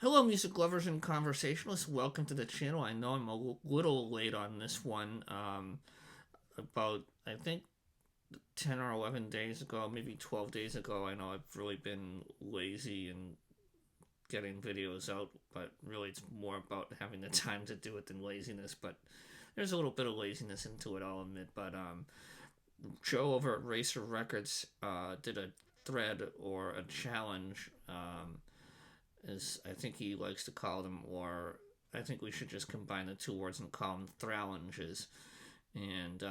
Hello, music lovers and conversationalists. Welcome to the channel. I know I'm a little late on this one. About, I think, 10 or 11 days ago, maybe 12 days ago. I know I've really been lazy and getting videos out, but really it's more about having the time to do it than laziness. But there's a little bit of laziness into it, I'll admit. But Joe over at Racer Records did a thread or a challenge. As I think he likes to call them, or I think we should just combine the two words and call them thrallenges. And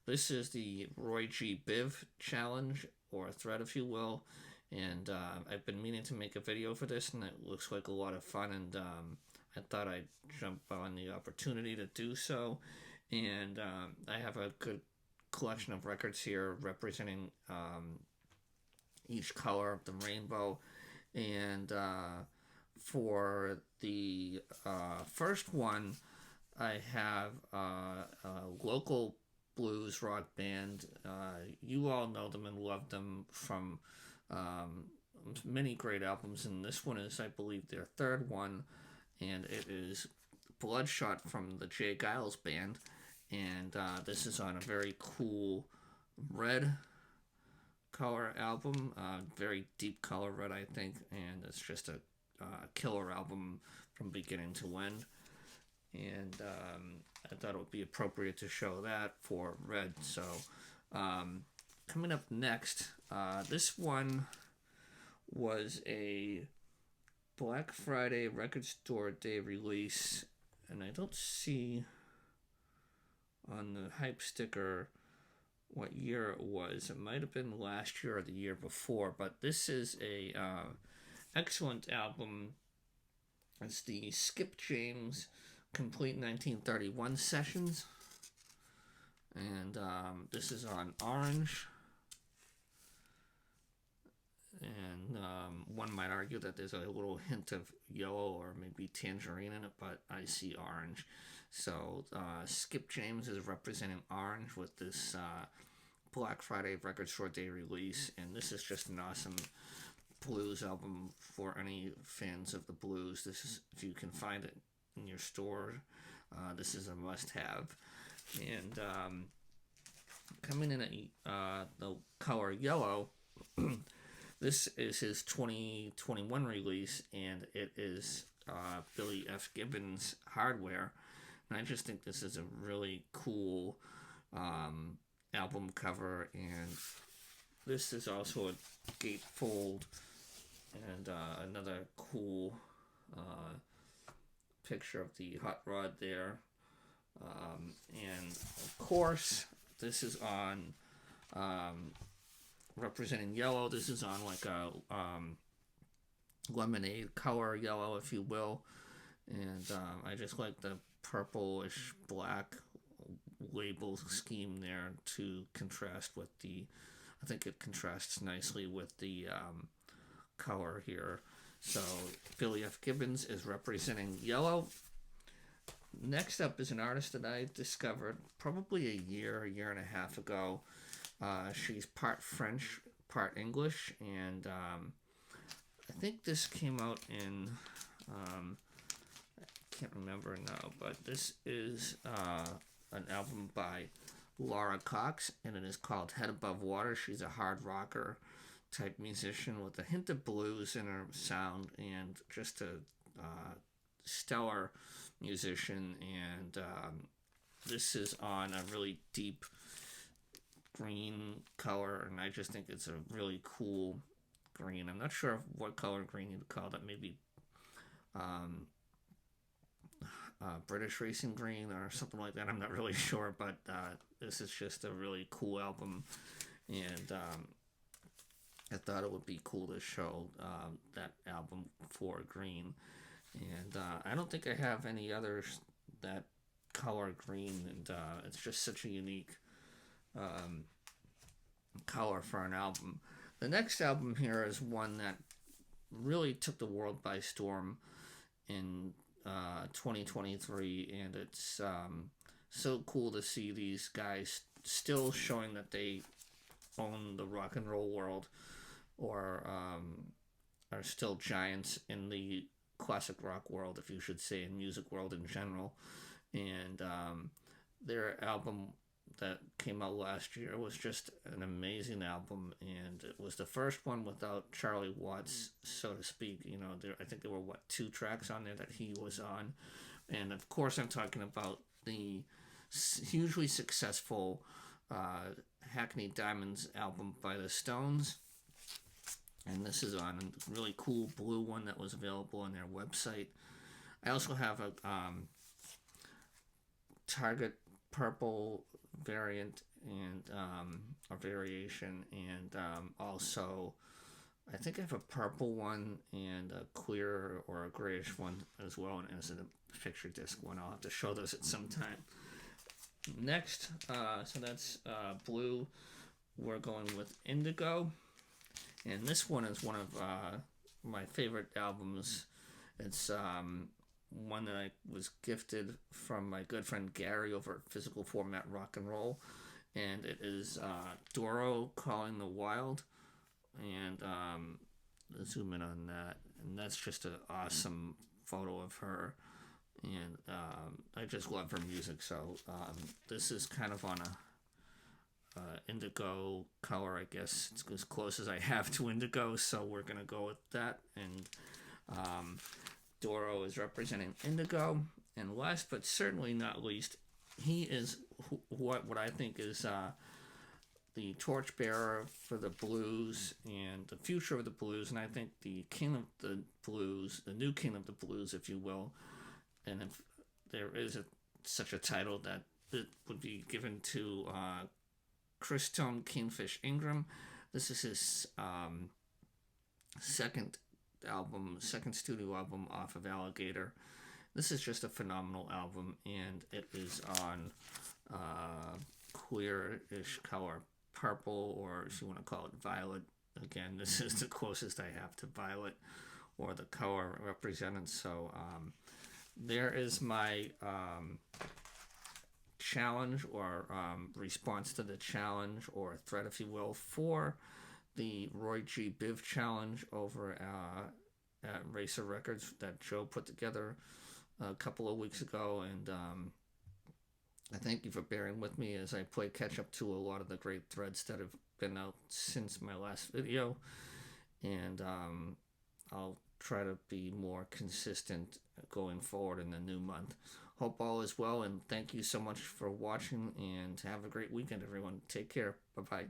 this is the Roy G. BIV challenge, or thread, if you will. And I've been meaning to make a video for this, and it looks like a lot of fun. And I thought I'd jump on the opportunity to do so. And I have a good collection of records here representing each color of the rainbow. And for the first one, I have a local blues rock band. You all know them and love them from many great albums, and this one is, I believe, their third one, and it is Bloodshot from the Jay Giles Band. And this is on a very cool red color album, very deep color red, I think, and it's just a killer album from beginning to end. And I thought it would be appropriate to show that for red. So, coming up next, this one was a Black Friday Record Store Day release, and I don't see on the hype sticker what year it was. It might have been last year or the year before, but this is a excellent album. It's the Skip James Complete 1931 Sessions, and this is on orange. And one might argue that there's a little hint of yellow or maybe tangerine in it, but I see orange. So Skip James is representing orange with this Black Friday Record Store Day release, and this is just an awesome blues album for any fans of the blues. This is, if you can find it in your store, this is a must-have. And coming in at the color yellow, this is his 2021 release, and it is Billy F. Gibbons' Hardware. And I just think this is a really cool album cover, and this is also a gatefold, and another cool picture of the hot rod there. And of course, this is on representing yellow. This is on like a lemonade color yellow, if you will. And I just like the purplish black label scheme there to contrast with the, I think it contrasts nicely with the color here. So Billy F. Gibbons is representing yellow. Next up is an artist that I discovered probably a year and a half ago. She's part French, part English, and I think this came out in, I can't remember now, but this is an album by Laura Cox, and it is called Head Above Water. She's a hard rocker type musician with a hint of blues in her sound, and just a stellar musician. And this is on a really deep green color, and I just think it's a really cool green. I'm not sure what color green you'd call that, maybe British racing green or something like that. I'm not really sure, but this is just a really cool album, and I thought it would be cool to show that album for green. And I don't think I have any others that color green, and it's just such a unique color for an album. The next album here is one that really took the world by storm in 2023, and it's so cool to see these guys still showing that they own the rock and roll world, or are still giants in the classic rock world, if you should say, in music world in general. And their album that came out last year was just an amazing album, and it was the first one without Charlie Watts, so to speak. I think there were two tracks on there that he was on, and of course I'm talking about the hugely successful Hackney Diamonds album by the Stones. And this is on a really cool blue one that was available on their website. I also have a Target purple variant and a variation, and also I think I have a purple one and a clear or a grayish one as well, and as a picture disc one. I'll have to show those at some time. Next, so that's blue. We're going with Indigo, and this one is one of my favorite albums. It's one that I was gifted from my good friend Gary over at Physical Format Rock and Roll, and it is Doro Calling the Wild, and zoom in on that, and that's just an awesome photo of her, and I just love her music. So this is kind of on a indigo color, I guess. It's as close as I have to indigo, so we're gonna go with that. And Doro is representing indigo. And last but certainly not least, he is what I think is the torchbearer for the blues and the future of the blues, and I think the king of the blues, the new king of the blues, if you will. And if there is such a title, that it would be given to Christone Kingfish Ingram. This is his second studio album off of Alligator. This is just a phenomenal album, and it is on clear-ish color purple, or if you want to call it violet. Again, this is the closest I have to violet, or the color represented. So there is my challenge, or response to the challenge, or threat, if you will, for the Roy G. BIV challenge over at Racer Records that Joe put together a couple of weeks ago. And I thank you for bearing with me as I play catch up to a lot of the great threads that have been out since my last video. And I'll try to be more consistent going forward in the new month. Hope all is well, and thank you so much for watching, and have a great weekend, everyone. Take care. Bye-bye.